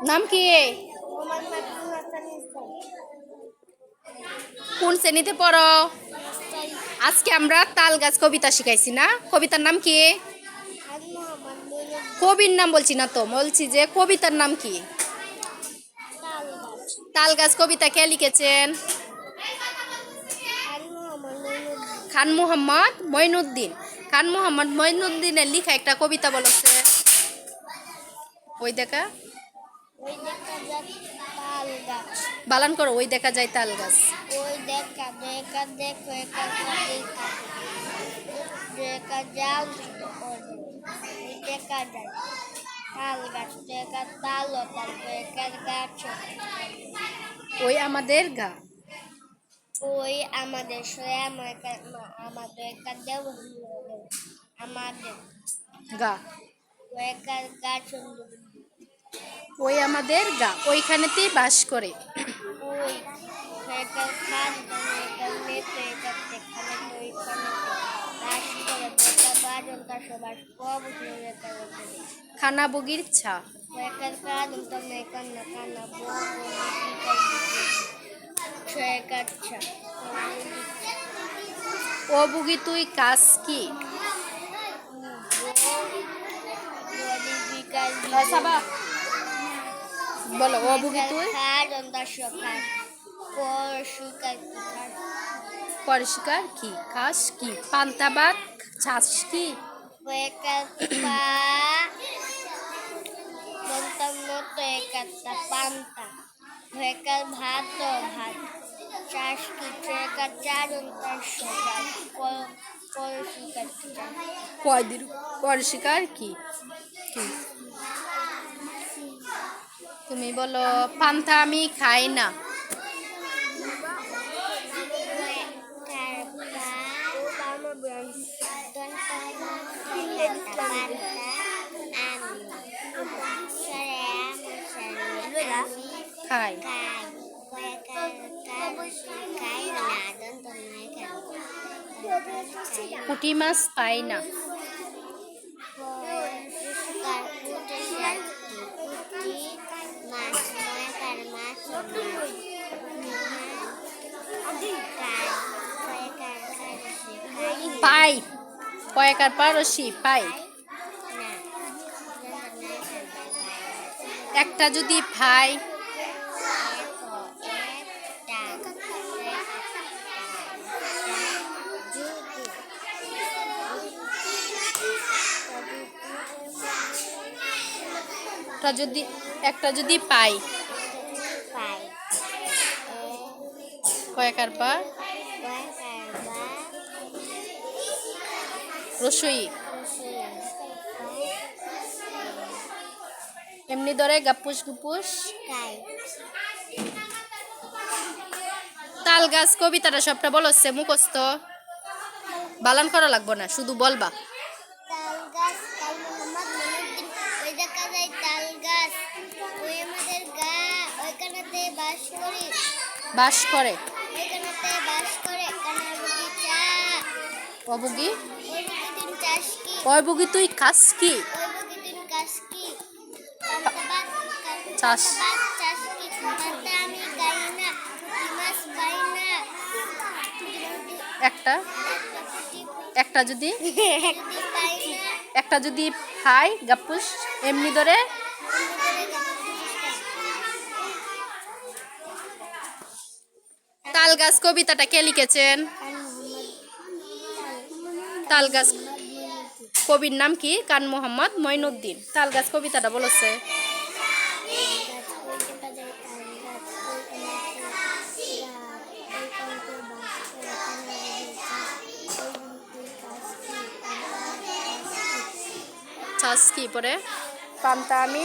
নাম কি? কোন শ্রেণীতে পড়ো? আজকে আমরা তাল গাছ কবিতা শিখাইছি না? কবিতার নাম কি? কবির নাম বলছি না তো, বলছি যে কবিতার নাম কি? তাল গাছ কবিতা কে লিখেছেন? খান মোহাম্মদ মঈনুদ্দিন। খান মোহাম্মদ মঈনুদ্দিনের লিখা একটা কবিতা বলেছে। ওই দেখা বালান করো। ওই দেখা যায় তাল গাছ। ওই দেখা দেখা দেখো একা দেখা দেখা যাও ওই দেখা যায় তাল গাছ দেখা তাল তারপর একার গাছ ওই আমাদের গা। ওই আমাদের সয়ে আমাদের একা দেব আমাদের গা। ওই একার গাছ ওই আমাদের গা, ওইখানেতেই বাস করে। ওই একার খাদ একার মেতে একার এখানে ওইখানে বাস করে বেটা বাজন তার সবার সব একার খানা বগির ছা। একার কাজ তুমি একার না কানা একার ছা ও বুগি তুই কাজ কি? বলো ও বুগি তুই পরিষ্কার কি? খাস কি? পান্তা ভাত ছাস কি? পান্তা ভাত ভাত চাষ কি চারণ কয়দিন পরিষ্কার কি? কি তুমি বলো পান্তা আমি খাই না। খাই। পুঁটি মাছ পাই না। পাই। কয়েকার পারসি পাই। একটা যদি ভাই একটা যদি পাই কয়েকার পা রসই এমনি ধরে গাপুস গুপুস। তাল গাছ কবিতাটা সবটা বলছে মুখস্থ, বালান করা লাগবো না, শুধু বলবা। বাস করে অবুগি অবুগি তুই খাস কি? চাষ একটা একটা যদি একটা যদি খাই গাপুস এমনি ধরে। তাল গাছ কবিতাটা কে লিখেছেন? তাল গাছ কবির নাম কি? খান মোহাম্মদ মঈনুদ্দিন। তাল গাছ কবিতাটা বলেছে। চাষ কি পরে? পান্তা আমি